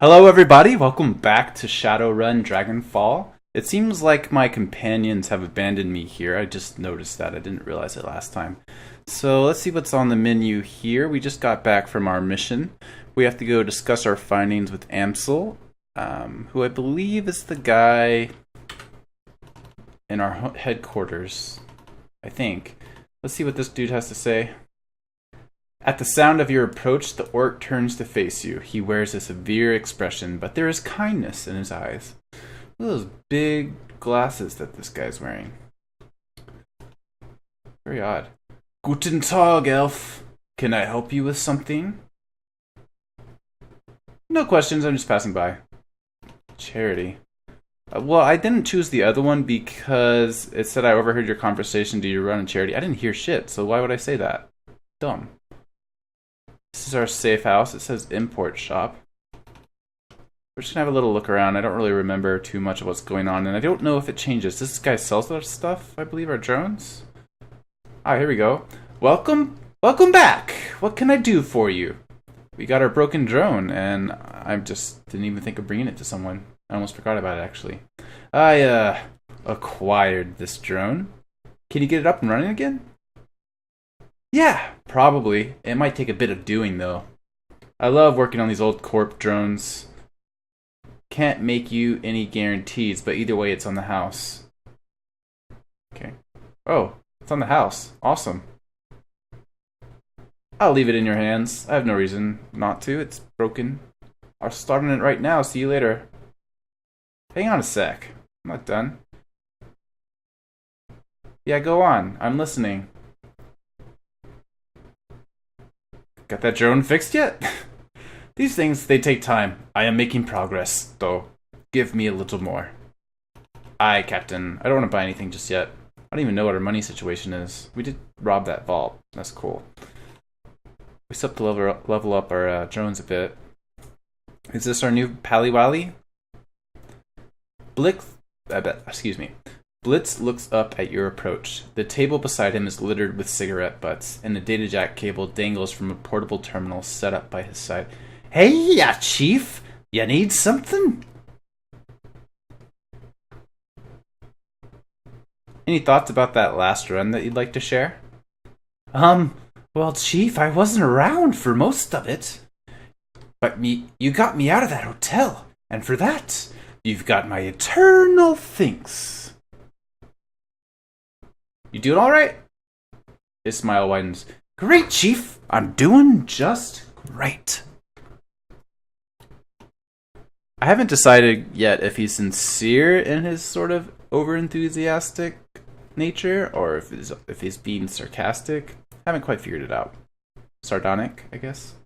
Hello everybody, welcome back to Shadowrun Dragonfall. It seems like my companions have abandoned me here. I just noticed that. I didn't realize it last time. So let's see what's on the menu here. We just got back from our mission. We have to go discuss our findings with Amsel, who I believe is the guy in our headquarters, I think. Let's see what this dude has to say. At the sound of your approach, the orc turns to face you. He wears a severe expression, but there is kindness in his eyes. Look at those big glasses that this guy's wearing. Very odd. Guten Tag, elf. Can I help you with something? No questions, I'm just passing by. Charity. Well, I didn't choose the other one because it said I overheard your conversation. Do you run a charity? I didn't hear shit, so why would I say that? Dumb. This is our safe house. It says import shop. We're just gonna have a little look around. I don't really remember too much of what's going on, and I don't know if it changes. This guy sells that stuff, I believe, our drones. Ah, here we go. Welcome back. What can I do for you? We got our broken drone, and I just didn't even think of bringing it to someone. I almost forgot about it, actually. I acquired this drone. Can you get it up and running again? Yeah, probably. It might take a bit of doing, though. I love working on these old corp drones. Can't make you any guarantees, but either way, it's on the house. Okay. Oh, it's on the house. Awesome. I'll leave it in your hands. I have no reason not to. It's broken. I'll start on it right now. See you later. Hang on a sec. I'm not done. Yeah, go on. I'm listening. Got that drone fixed yet? These things, they take time. I am making progress, though. Give me a little more. Aye, Captain. I don't want to buy anything just yet. I don't even know what our money situation is. We did rob that vault. That's cool. We still have to level up our drones a bit. Is this our new Pally Wally? Blitz looks up at your approach. The table beside him is littered with cigarette butts, and the data jack cable dangles from a portable terminal set up by his side. Hey, Chief! You need something? Any thoughts about that last run that you'd like to share? Well, Chief, I wasn't around for most of it. But you got me out of that hotel, and for that, you've got my eternal thanks. You doing alright? His smile widens. Great, Chief! I'm doing just great. I haven't decided yet if he's sincere in his sort of over-enthusiastic nature, or if he's being sarcastic. I haven't quite figured it out. Sardonic, I guess.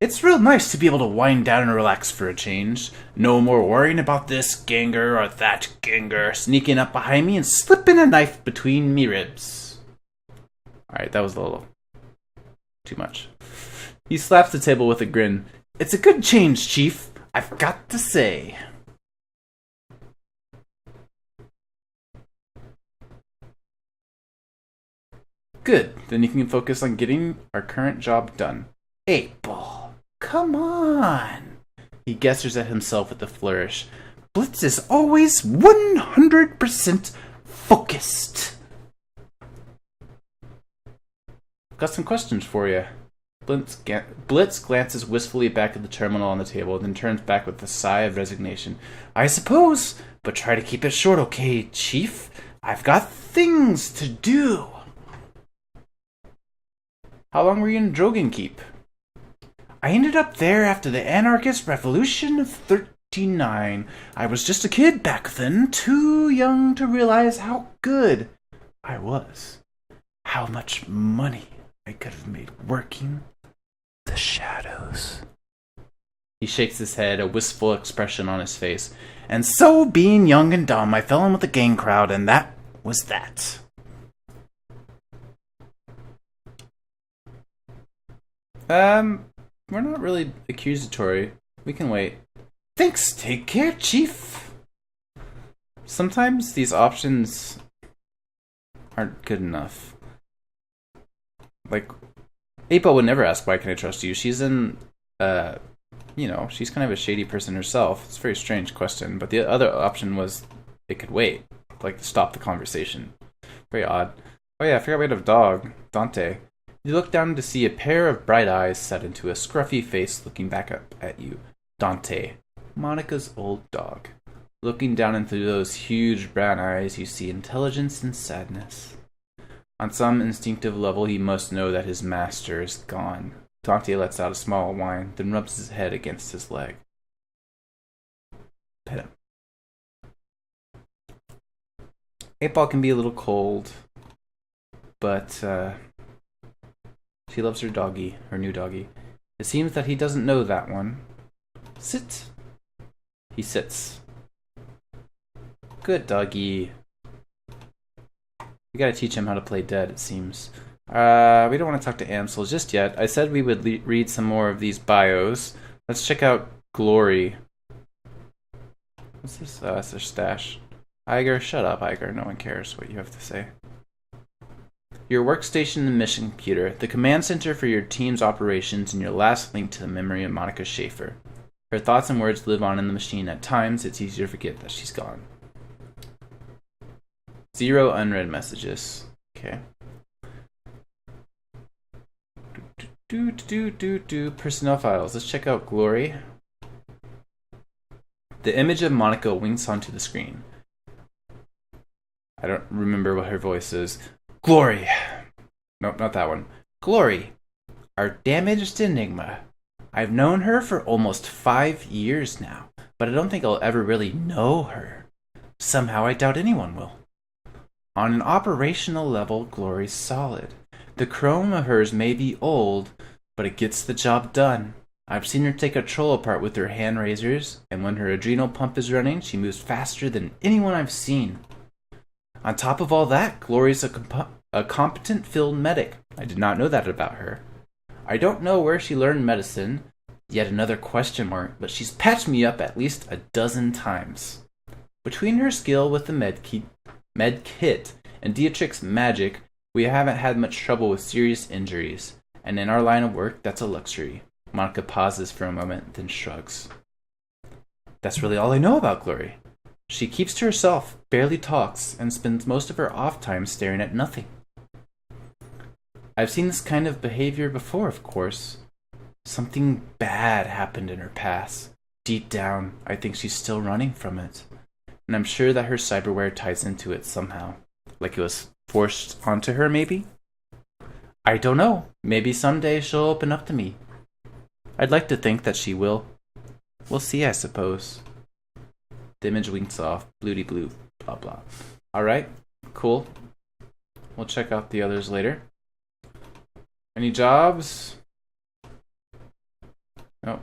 It's real nice to be able to wind down and relax for a change. No more worrying about this ganger or that ganger sneaking up behind me and slipping a knife between me ribs. Alright, that was a little too much. He slaps the table with a grin. It's a good change, Chief. I've got to say. Good. Then you can focus on getting our current job done. 8-ball. Come on! He gestures at himself with a flourish. Blitz is always 100% focused. Got some questions for you. Blitz glances wistfully back at the terminal on the table, then turns back with a sigh of resignation. I suppose, but try to keep it short, okay, Chief? I've got things to do. How long were you in Drogen Keep? I ended up there after the anarchist revolution of 39. I was just a kid back then, too young to realize how good I was. How much money I could have made working the shadows. He shakes his head, a wistful expression on his face. And so, being young and dumb, I fell in with the gang crowd, and that was that. We're not really accusatory. We can wait. Thanks, take care, Chief. Sometimes these options aren't good enough. Like, April would never ask, why can I trust you? She's in You know, she's kind of a shady person herself. It's a very strange question, but the other option was it could wait, like to stop the conversation. Very odd. Oh yeah, I forgot we had a dog, Dante. You look down to see a pair of bright eyes set into a scruffy face looking back up at you. Dante, Monica's old dog. Looking down into those huge brown eyes, you see intelligence and sadness. On some instinctive level, he must know that his master is gone. Dante lets out a small whine, then rubs his head against his leg. Pet him. 8-Ball can be a little cold, but she loves her doggy, her new doggy. It seems that he doesn't know that one. Sit. He sits. Good doggy. We gotta teach him how to play dead, it seems. We don't want to talk to Amsel just yet. I said we would read some more of these bios. Let's check out Glory. What's this? That's their stash. Iger, shut up, Iger. No one cares what you have to say. Your workstation and mission computer, the command center for your team's operations, and your last link to the memory of Monica Schaefer. Her thoughts and words live on in the machine. At times, it's easier to forget that she's gone. 0 unread messages. Okay. Personnel files. Let's check out Glory. The image of Monica winks onto the screen. I don't remember what her voice is. Glory! Nope, not that one. Glory! Our damaged enigma. I've known her for almost 5 years now, but I don't think I'll ever really know her. Somehow I doubt anyone will. On an operational level, Glory's solid. The chrome of hers may be old, but it gets the job done. I've seen her take a troll apart with her hand razors, and when her adrenal pump is running, she moves faster than anyone I've seen. On top of all that, Glory's a competent field medic. I did not know that about her. I don't know where she learned medicine, yet another question mark, but she's patched me up at least a dozen times. Between her skill with the med kit and Dietrich's magic, we haven't had much trouble with serious injuries, and in our line of work, that's a luxury. Monica pauses for a moment, then shrugs. That's really all I know about Glory. She keeps to herself, barely talks, and spends most of her off time staring at nothing. I've seen this kind of behavior before, of course. Something bad happened in her past. Deep down, I think she's still running from it. And I'm sure that her cyberware ties into it somehow. Like it was forced onto her, maybe? I don't know. Maybe someday she'll open up to me. I'd like to think that she will. We'll see, I suppose. The image winks off. Bloody blue. Blah, blah. Alright. Cool. We'll check out the others later. Any jobs? No.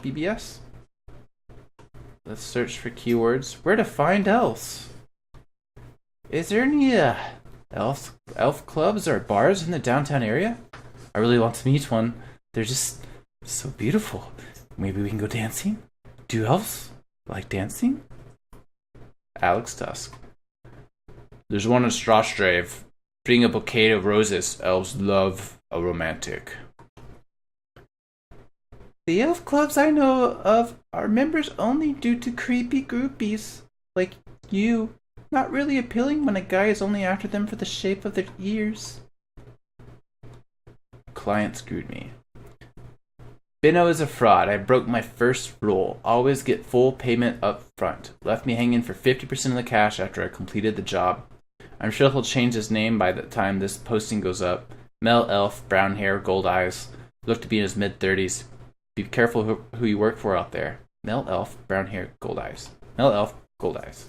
BBS? Let's search for keywords. Where to find else? Is there any elf clubs or bars in the downtown area? I really want to meet one. They're just so beautiful. Maybe we can go dancing? Do elves like dancing? Alex Tusk. There's one in Strasstrave. Bring a bouquet of roses. Elves love a romantic. The elf clubs I know of are members only due to creepy groupies. Like you. Not really appealing when a guy is only after them for the shape of their ears. Client screwed me. Benno is a fraud. I broke my first rule. Always get full payment up front. Left me hanging for 50% of the cash after I completed the job. I'm sure he'll change his name by the time this posting goes up. Male elf, brown hair, gold eyes. Looked to be in his mid-30s. Be careful who you work for out there. Male elf, brown hair, gold eyes. Male elf, gold eyes.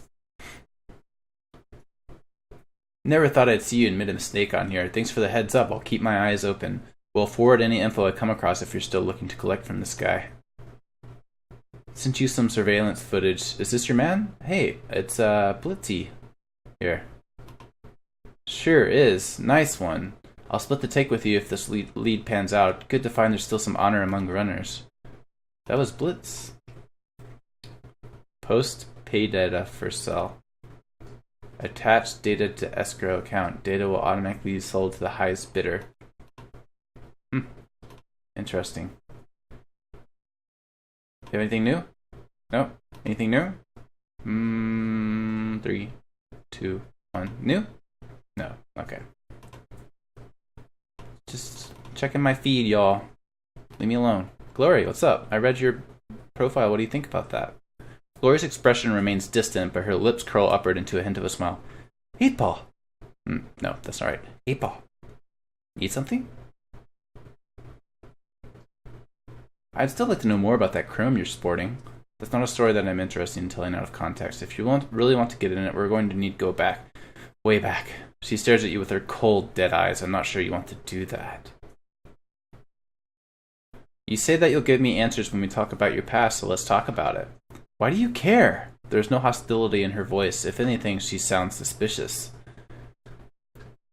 Never thought I'd see you and made a mistake on here. Thanks for the heads up. I'll keep my eyes open. We'll forward any info I come across if you're still looking to collect from this guy. Sent you some surveillance footage. Is this your man? Hey, it's Blitzy. Here. Sure is. Nice one. I'll split the take with you if this lead pans out. Good to find there's still some honor among runners. That was Blitz. Post pay data for sell. Attach data to escrow account. Data will automatically be sold to the highest bidder. Hmm. Interesting. You have anything new? No? Anything new? 3, 2, 1. New? No. Okay. Just checking my feed, y'all. Leave me alone. Glory, what's up? I read your profile. What do you think about that? Glory's expression remains distant, but her lips curl upward into a hint of a smile. 8-ball. No, that's not right. 8-ball. Need something? I'd still like to know more about that chrome you're sporting. That's not a story that I'm interested in telling out of context. If you really want to get in it, we're going to need to go back. Way back. She stares at you with her cold, dead eyes. I'm not sure you want to do that. You say that you'll give me answers when we talk about your past, so let's talk about it. Why do you care? There's no hostility in her voice. If anything, she sounds suspicious.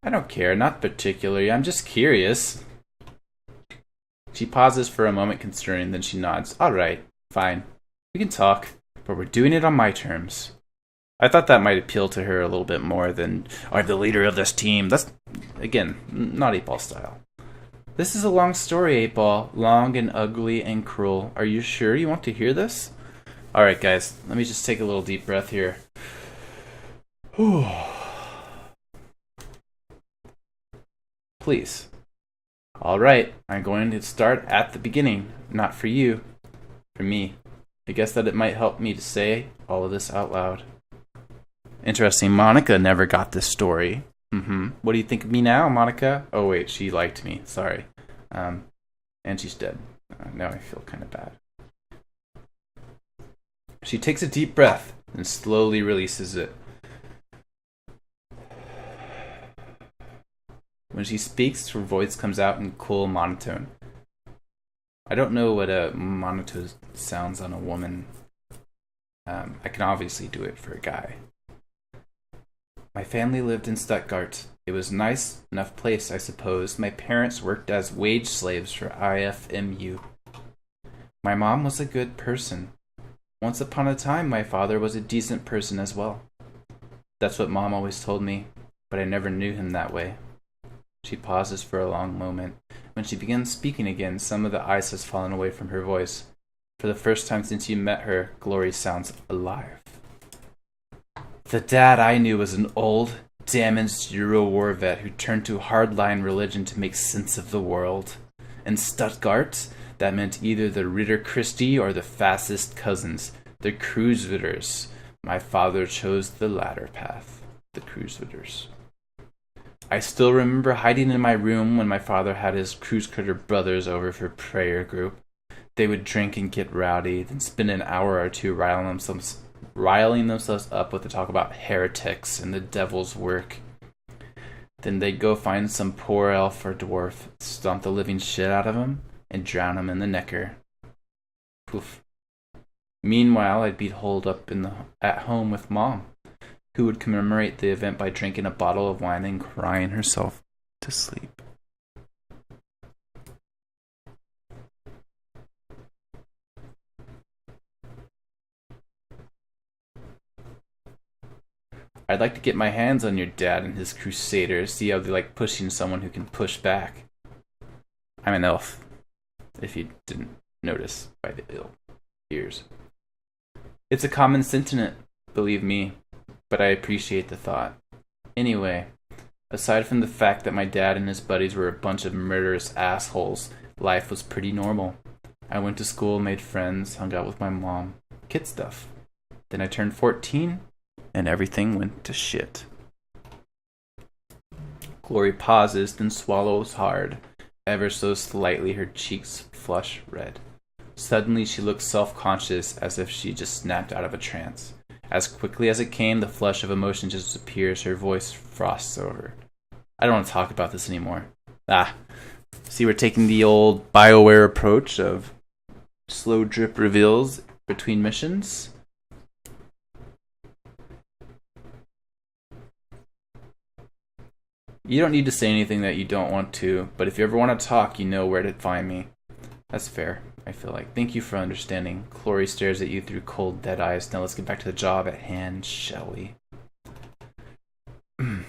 I don't care, not particularly. I'm just curious. She pauses for a moment considering, then she nods. All right, fine. We can talk, but we're doing it on my terms. I thought that might appeal to her a little bit more than, I'm the leader of this team. That's, again, not 8-ball style. This is a long story, 8-ball. Long and ugly and cruel. Are you sure you want to hear this? Alright, guys. Let me just take a little deep breath here. Please. Alright, I'm going to start at the beginning. Not for you. For me. I guess that it might help me to say all of this out loud. Interesting. Monica never got this story. What do you think of me now, Monica? Oh, wait. She liked me. Sorry. And she's dead. Now I feel kind of bad. She takes a deep breath and slowly releases it. When she speaks, her voice comes out in cool monotone. I don't know what a monotone sounds on a woman. I can obviously do it for a guy. My family lived in Stuttgart. It was a nice enough place, I suppose. My parents worked as wage slaves for IFMU. My mom was a good person. Once upon a time, my father was a decent person as well. That's what Mom always told me, but I never knew him that way. She pauses for a long moment. When she begins speaking again, some of the ice has fallen away from her voice. For the first time since you met her, Glory sounds alive. The dad I knew was an old, damaged Euro war vet who turned to hardline religion to make sense of the world. In Stuttgart, that meant either the Ritter Christi or the fascist cousins, the Kreuzritters. My father chose the latter path, the Kreuzritters. I still remember hiding in my room when my father had his Kreuzritter brothers over for prayer group. They would drink and get rowdy, then spend an hour or two riling themselves up with the talk about heretics and the devil's work. Then they'd go find some poor elf or dwarf, stomp the living shit out of him, and drown him in the Neckar. Poof. Meanwhile, I'd be holed up at home with Mom, who would commemorate the event by drinking a bottle of wine and crying herself to sleep. I'd like to get my hands on your dad and his crusaders, see how they like pushing someone who can push back. I'm an elf, if you didn't notice by the ill ears. It's a common sentiment, believe me, but I appreciate the thought. Anyway, aside from the fact that my dad and his buddies were a bunch of murderous assholes, life was pretty normal. I went to school, made friends, hung out with my mom, kid stuff. Then I turned 14, and everything went to shit. Glory pauses, then swallows hard. Ever so slightly, her cheeks flush red. Suddenly, she looks self-conscious, as if she just snapped out of a trance. As quickly as it came, the flush of emotion disappears, her voice frosts over. I don't want to talk about this anymore. See, we're taking the old BioWare approach of slow drip reveals between missions. You don't need to say anything that you don't want to, but if you ever want to talk, you know where to find me. That's fair, I feel like. Thank you for understanding. Glory stares at you through cold, dead eyes. Now let's get back to the job at hand, shall we?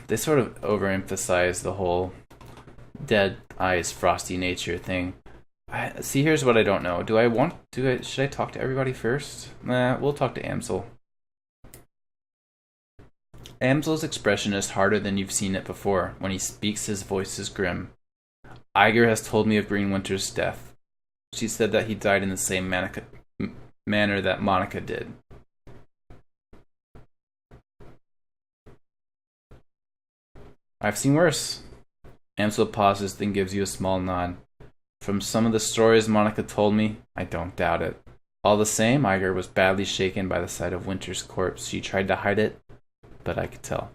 They sort of overemphasize the whole dead eyes, frosty nature thing. See, here's what I don't know. Should I talk to everybody first? Nah, we'll talk to Amsel. Amsel's expression is harder than you've seen it before. When he speaks, his voice is grim. Iger has told me of Green Winter's death. She said that he died in the same manner that Monica did. I've seen worse. Amsel pauses, then gives you a small nod. From some of the stories Monica told me, I don't doubt it. All the same, Iger was badly shaken by the sight of Winter's corpse. She tried to hide it, but I could tell.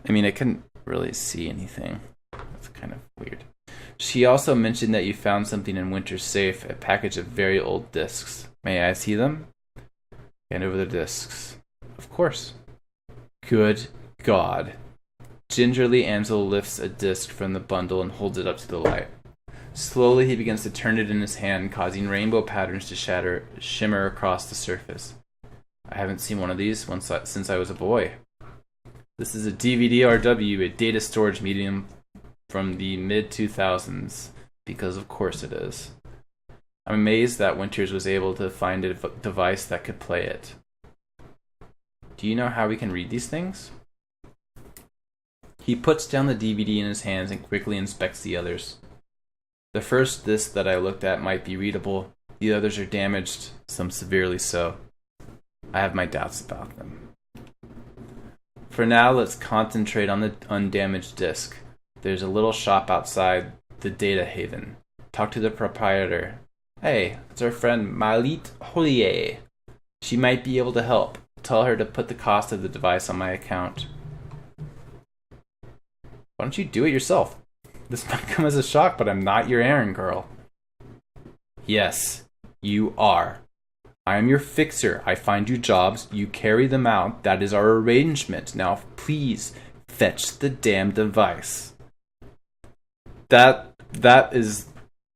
I mean, I couldn't really see anything. That's kind of weird. She also mentioned that you found something in Winter's safe, a package of very old discs. May I see them? Hand over the discs. Of course. Good God. Gingerly, Amsel lifts a disc from the bundle and holds it up to the light. Slowly, he begins to turn it in his hand, causing rainbow patterns to shimmer across the surface. I haven't seen one of these since I was a boy. This is a DVD-RW, a data storage medium from the mid-2000s, because of course it is. I'm amazed that Winters was able to find a device that could play it. Do you know how we can read these things? He puts down the DVD in his hands and quickly inspects the others. The first disc that I looked at might be readable. The others are damaged, some severely so. I have my doubts about them. For now, let's concentrate on the undamaged disc. There's a little shop outside the data haven. Talk to the proprietor. Hey, it's our friend Malit Holier. She might be able to help. Tell her to put the cost of the device on my account. Why don't you do it yourself? This might come as a shock, but I'm not your errand girl. Yes, you are. I am your fixer. I find you jobs, you carry them out. That is our arrangement. Now, please, fetch the damn device. That is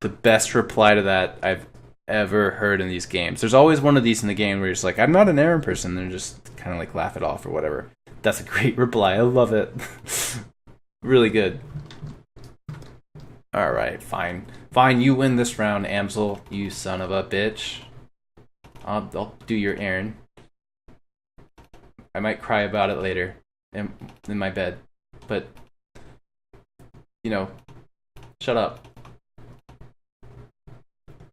the best reply to that I've ever heard in these games. There's always one of these in the game where you're just like, I'm not an errand person, and just kind of like laugh it off or whatever. That's a great reply. I love it. Really good. Alright, fine. Fine, you win this round, Amsel, you son of a bitch. I'll do your errand. I might cry about it later in my bed. But, you know, shut up.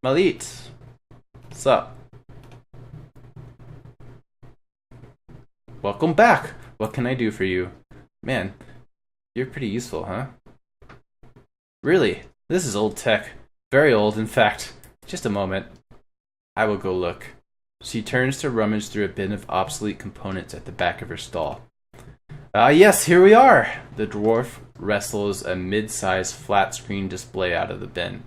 Malit, what's up? Welcome back. What can I do for you? Man, you're pretty useful, huh? Really? This is old tech. Very old, in fact. Just a moment. I will go look. She turns to rummage through a bin of obsolete components at the back of her stall. Yes, here we are! The dwarf wrestles a mid-sized flat-screen display out of the bin.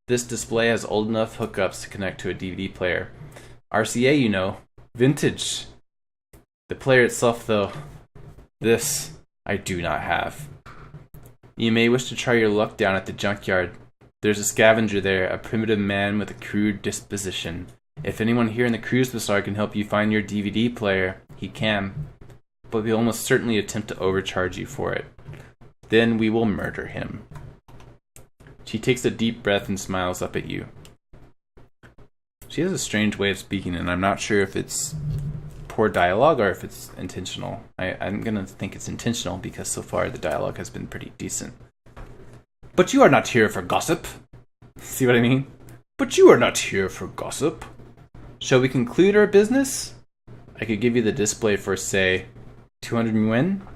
This display has old enough hookups to connect to a DVD player. RCA, you know. Vintage. The player itself, though. This I do not have. You may wish to try your luck down at the junkyard. There's a scavenger there, a primitive man with a crude disposition. If anyone here in the cruise bazaar can help you find your DVD player, he can. But we'll almost certainly attempt to overcharge you for it. Then we will murder him. She takes a deep breath and smiles up at you. She has a strange way of speaking, and I'm not sure if it's poor dialogue or if it's intentional. I'm gonna think it's intentional because so far the dialogue has been pretty decent. But you are not here for gossip. See what I mean? But you are not here for gossip. Shall we conclude our business? I could give you the display for, say, 200 yuan?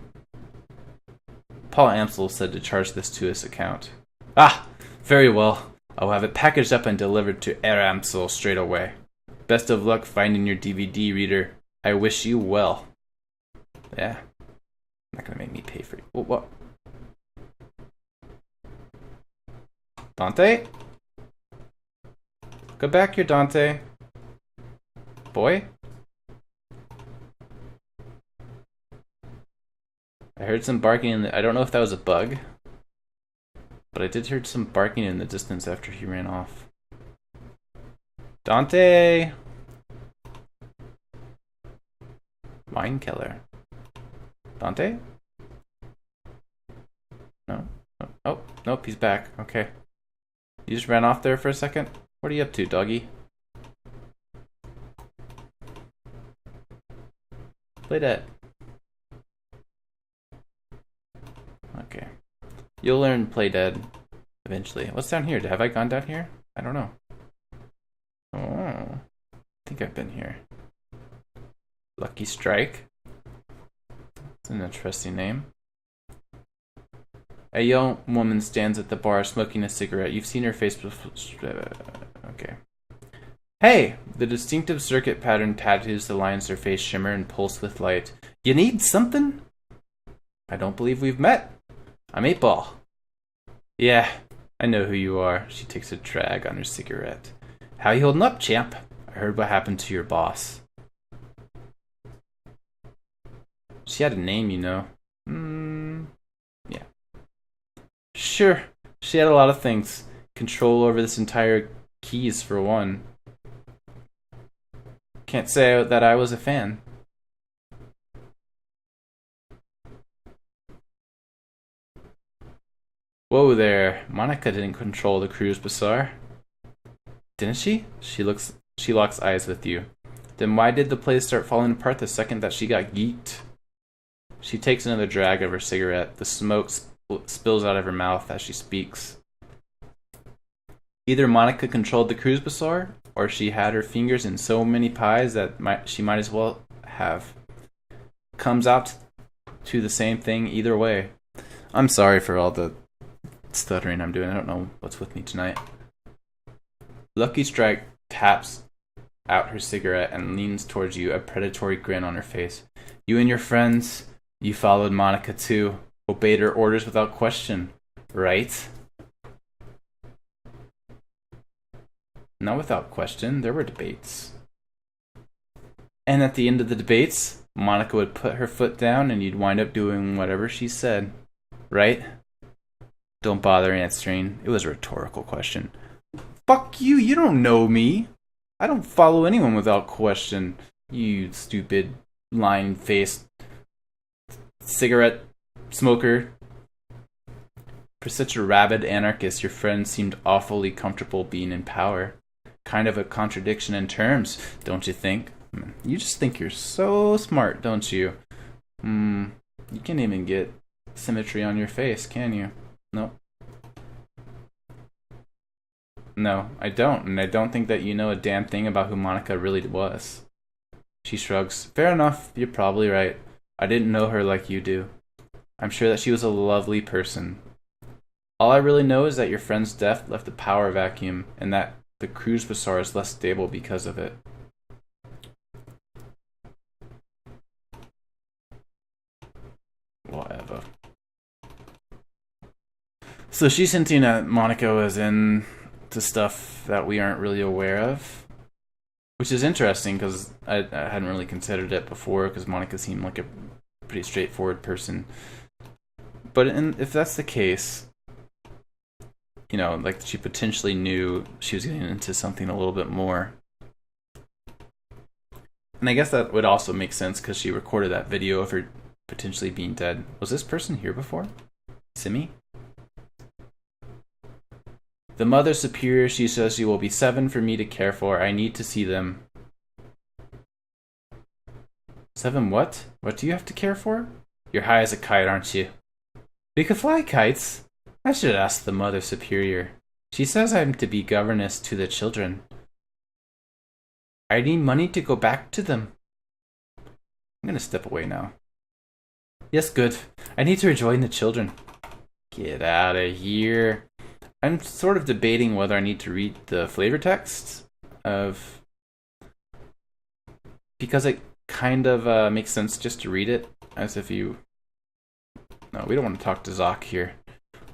Paul Amsel said to charge this to his account. Ah, very well. I'll have it packaged up and delivered to Herr Amsel straight away. Best of luck finding your DVD reader. I wish you well. Yeah. Not gonna make me pay for it. What? Dante? Go back here, Dante. Boy? I heard some barking in the... I don't know if that was a bug. But I did hear some barking in the distance after he ran off. Dante! Wine Keller. Dante? No? Oh, nope, he's back. Okay. You just ran off there for a second? What are you up to, doggy? Play dead. Okay. You'll learn play dead eventually. What's down here? Have I gone down here? I don't know. Oh. I think I've been here. Lucky Strike. It's an interesting name. A young woman stands at the bar smoking a cigarette. You've seen her face before. Okay. Hey! The distinctive circuit pattern tattoos that lines her face shimmer and pulse with light. You need something? I don't believe we've met. I'm 8-Ball. Yeah, I know who you are. She takes a drag on her cigarette. How you holding up, champ? I heard what happened to your boss. She had a name, you know. Yeah. Sure, she had a lot of things. Control over this entire keys, for one. Can't say that I was a fan. Whoa there, Monica didn't control the cruise bazaar. Didn't she? She locks eyes with you. Then why did the place start falling apart the second that she got geeked? She takes another drag of her cigarette. The smoke spills out of her mouth as she speaks. Either Monica controlled the cruise bazaar, or she had her fingers in so many pies that she might as well have. Comes out to the same thing either way. I'm sorry for all the stuttering I'm doing. I don't know what's with me tonight. Lucky Strike taps out her cigarette and leans towards you, a predatory grin on her face. You and your friends, you followed Monica too. Obeyed her orders without question, right? Not without question. There were debates. And at the end of the debates, Monica would put her foot down and you'd wind up doing whatever she said. Right? Don't bother answering. It was a rhetorical question. Fuck you, you don't know me. I don't follow anyone without question. You stupid, lying-faced cigarette smoker. For such a rabid anarchist, your friend seemed awfully comfortable being in power. Kind of a contradiction in terms, don't you think? You just think you're so smart, don't you? You can't even get symmetry on your face, can you? Nope. No, I don't, and I don't think that you know a damn thing about who Monica really was. She shrugs. Fair enough, you're probably right. I didn't know her like you do. I'm sure that she was a lovely person. All I really know is that your friend's death left a power vacuum, and that the cruise bazaar is less stable because of it. Whatever. So she's hinting at Monica was in to stuff that we aren't really aware of, which is interesting because I hadn't really considered it before because Monica seemed like a pretty straightforward person. But if that's the case, you know, like she potentially knew she was getting into something a little bit more. And I guess that would also make sense because she recorded that video of her potentially being dead. Was this person here before? Simi? The Mother Superior, she says she will be 7 for me to care for. I need to see them. 7 what? What do you have to care for? You're high as a kite, aren't you? We could fly kites. I should ask the Mother Superior. She says I'm to be governess to the children. I need money to go back to them. I'm gonna step away now. Yes, good. I need to rejoin the children. Get out of here. I'm sort of debating whether I need to read the flavor text of... because it kind of makes sense just to read it, as if you... No, we don't want to talk to Zak here.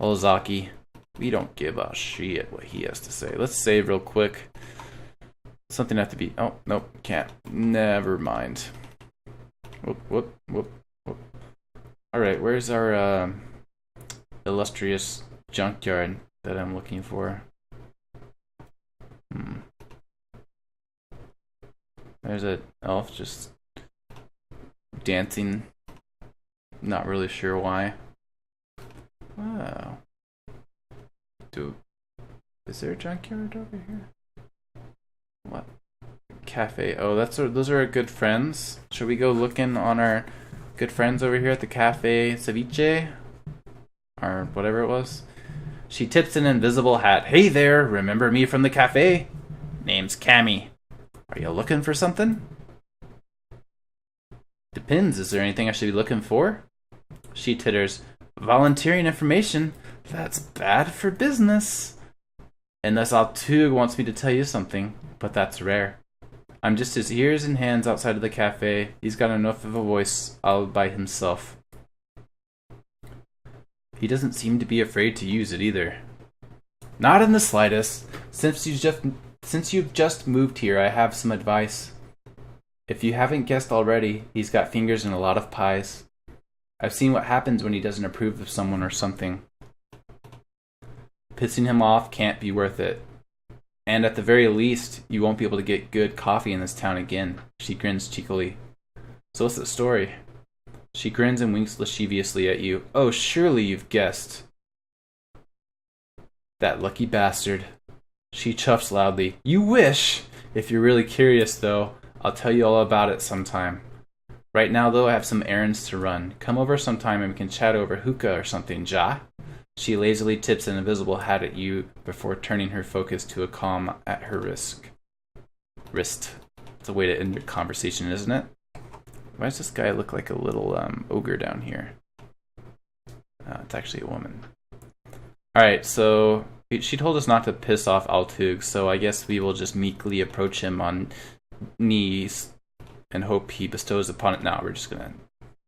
Oh, Zaki, we don't give a shit what he has to say. Let's save real quick. Something have to be... Oh, nope, can't. Never mind. Whoop. Alright, where's our illustrious junkyard that I'm looking for? There's an elf just dancing. Not really sure why. Wow. Is there a junkyard over here? What? Cafe. Oh, those are our good friends. Should we go looking on our good friends over here at the Cafe Ceviche? Or whatever it was. She tips an invisible hat. Hey there, remember me from the cafe? Name's Cammy. Are you looking for something? Depends. Is there anything I should be looking for? She titters. Volunteering information? That's bad for business. Unless Altug wants me to tell you something, but that's rare. I'm just his ears and hands outside of the cafe. He's got enough of a voice all by himself. He doesn't seem to be afraid to use it either. Not in the slightest. Since you've just moved here, I have some advice. If you haven't guessed already, he's got fingers in a lot of pies. I've seen what happens when he doesn't approve of someone or something. Pissing him off can't be worth it. And at the very least, you won't be able to get good coffee in this town again. She grins cheekily. So what's the story? She grins and winks lasciviously at you. Oh, surely you've guessed. That lucky bastard. She chuffs loudly. You wish! If you're really curious, though, I'll tell you all about it sometime. Right now, though, I have some errands to run. Come over sometime and we can chat over hookah or something, ja? She lazily tips an invisible hat at you before turning her focus to a calm at her wrist. It's a way to end your conversation, isn't it? Why does this guy look like a little ogre down here? It's actually a woman. Alright, so she told us not to piss off Altug, so I guess we will just meekly approach him on knees and hope he bestows upon it. No, we're just gonna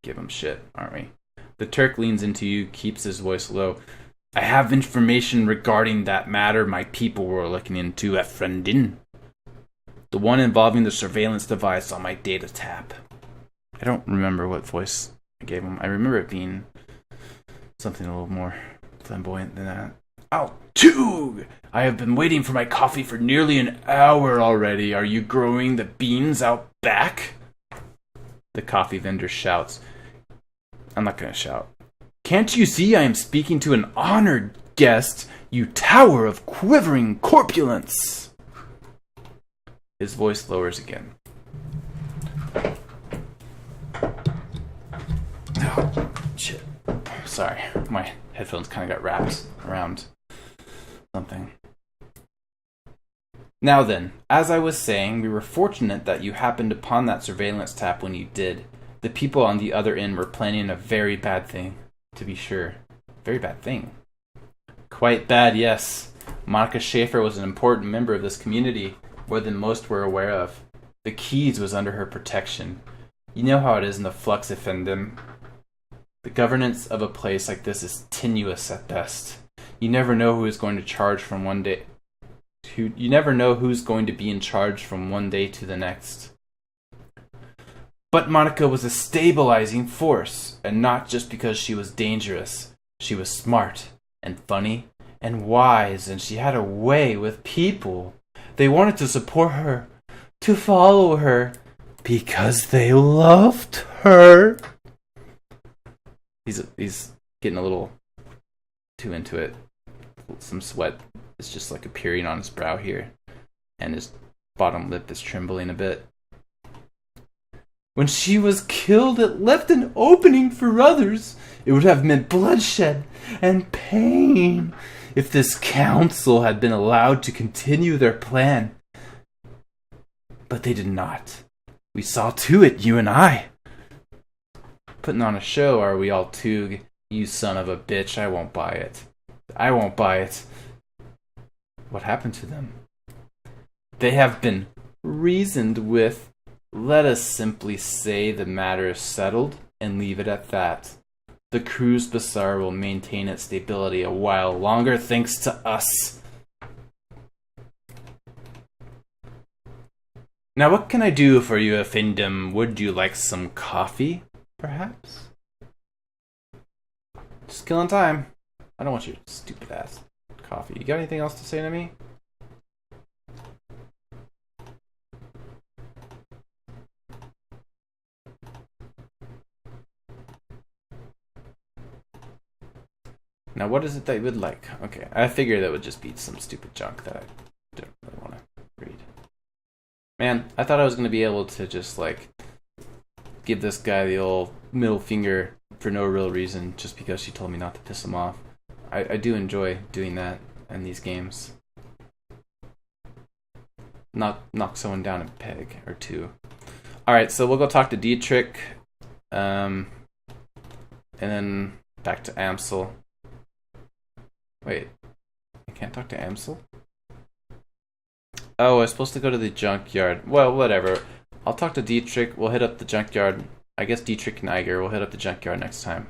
give him shit, aren't we? The Turk leans into you, keeps his voice low. I have information regarding that matter my people were looking into, Efrendin. The one involving the surveillance device on my data tap. I don't remember what voice I gave him. I remember it being something a little more flamboyant than that. Altug! I have been waiting for my coffee for nearly an hour already. Are you growing the beans out back? The coffee vendor shouts. I'm not going to shout. Can't you see I am speaking to an honored guest, you tower of quivering corpulence? His voice lowers again. Oh, shit. Sorry, my headphones kind of got wrapped around something. Now then, as I was saying, we were fortunate that you happened upon that surveillance tap when you did. The people on the other end were planning a very bad thing, to be sure. Very bad thing. Quite bad, yes. Monica Schaefer was an important member of this community, more than most were aware of. The Keys was under her protection. You know how it is in the Flux Effendum. The governance of a place like this is tenuous at best. You never know who is going to charge from one day. You never know who's going to be in charge from one day to the next. But Monica was a stabilizing force, and not just because she was dangerous. She was smart, and funny, and wise, and she had a way with people. They wanted to support her, to follow her, because they loved her. He's getting a little too into it. Some sweat is just like appearing on his brow here, and his bottom lip is trembling a bit. When she was killed, it left an opening for others. It would have meant bloodshed and pain if this council had been allowed to continue their plan. But they did not. We saw to it, you and I. Putting on a show, are we all, Tug? You son of a bitch, I won't buy it. I won't buy it. What happened to them? They have been reasoned with. Let us simply say the matter is settled and leave it at that. The Cruz Bazaar will maintain its stability a while longer thanks to us. Now what can I do for you, Effendum? Would you like some coffee, perhaps? Just killing time. I don't want your stupid ass coffee. You got anything else to say to me? Now, what is it that you would like? Okay, I figured that would just be some stupid junk that I don't really want to read. Man, I thought I was going to be able to just, like, give this guy the old middle finger for no real reason, just because she told me not to piss him off. I do enjoy doing that in these games. Knock someone down a peg or two. Alright, so we'll go talk to Dietrich. And then back to Amsel. Wait, I can't talk to Amsel? Oh, I was supposed to go to the junkyard. Well, whatever. I'll talk to Dietrich. We'll hit up the junkyard. I guess Dietrich and Iger will hit up the junkyard next time.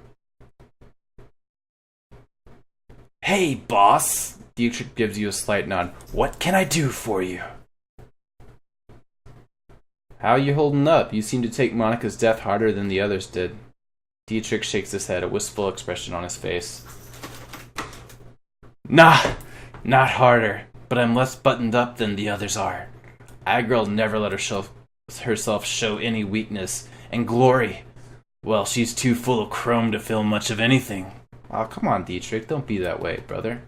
Hey, boss! Dietrich gives you a slight nod. What can I do for you? How you holding up? You seem to take Monica's death harder than the others did. Dietrich shakes his head, a wistful expression on his face. Nah, not harder, but I'm less buttoned up than the others are. Agril never let herself show any weakness, and Glory, well, she's too full of chrome to feel much of anything. Oh, come on, Dietrich, don't be that way, brother.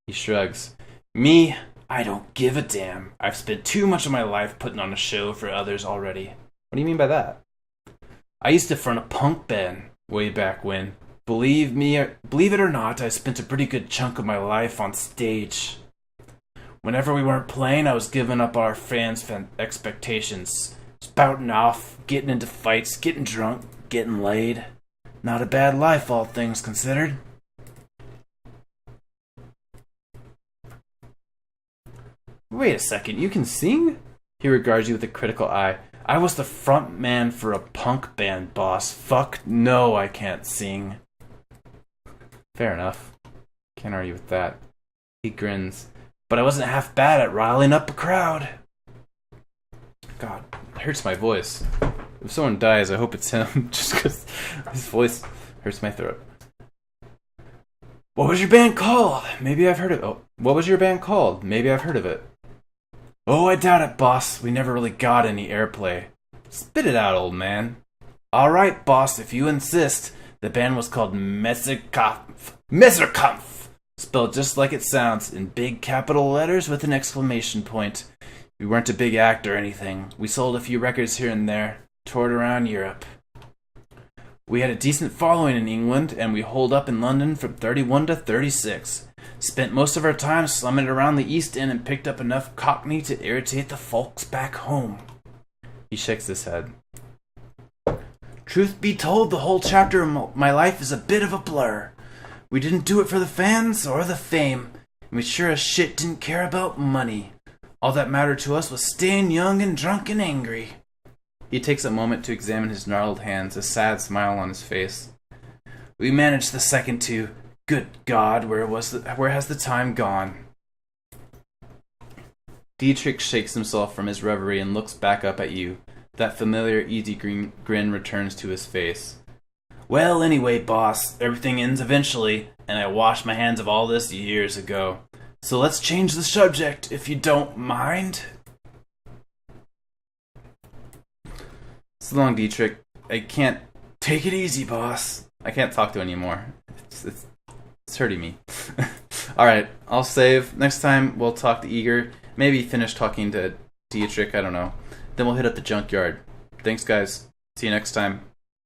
He shrugs. Me, I don't give a damn. I've spent too much of my life putting on a show for others already. What do you mean by that? I used to front a punk band way back when. Believe it or not, I spent a pretty good chunk of my life on stage. Whenever we weren't playing, I was giving up our fans' expectations. Spouting off, getting into fights, getting drunk, getting laid. Not a bad life, all things considered. Wait a second, you can sing? He regards you with a critical eye. I was the front man for a punk band, boss. Fuck no, I can't sing. Fair enough. Can't argue with that. He grins. But I wasn't half bad at riling up a crowd. God, it hurts my voice. If someone dies, I hope it's him, just because his voice hurts my throat. What was your band called? Maybe I've heard of it. Oh, what was your band called? Maybe I've heard of it. Oh, I doubt it, boss. We never really got any airplay. Spit it out, old man. All right, boss, if you insist. The band was called Messerkampf. Messerkampf! Spelled just like it sounds, in big capital letters with an exclamation point. We weren't a big act or anything. We sold a few records here and there, toured around Europe. We had a decent following in England, and we holed up in London from 31 to 36. Spent most of our time slumming around the East End and picked up enough Cockney to irritate the folks back home. He shakes his head. Truth be told, the whole chapter of my life is a bit of a blur. We didn't do it for the fans or the fame, and we sure as shit didn't care about money. All that mattered to us was staying young and drunk and angry. He takes a moment to examine his gnarled hands, a sad smile on his face. We managed the second two. Good God, where has the time gone? Dietrich shakes himself from his reverie and looks back up at you. That familiar easy grin returns to his face. Well, anyway, boss, everything ends eventually, and I washed my hands of all this years ago. So let's change the subject, if you don't mind. So long, Dietrich. I can't... Take it easy, boss. I can't talk to him anymore. It's hurting me. Alright, I'll save. Next time, we'll talk to Eager. Maybe finish talking to Dietrich, I don't know. Then we'll hit up the junkyard. Thanks, guys. See you next time.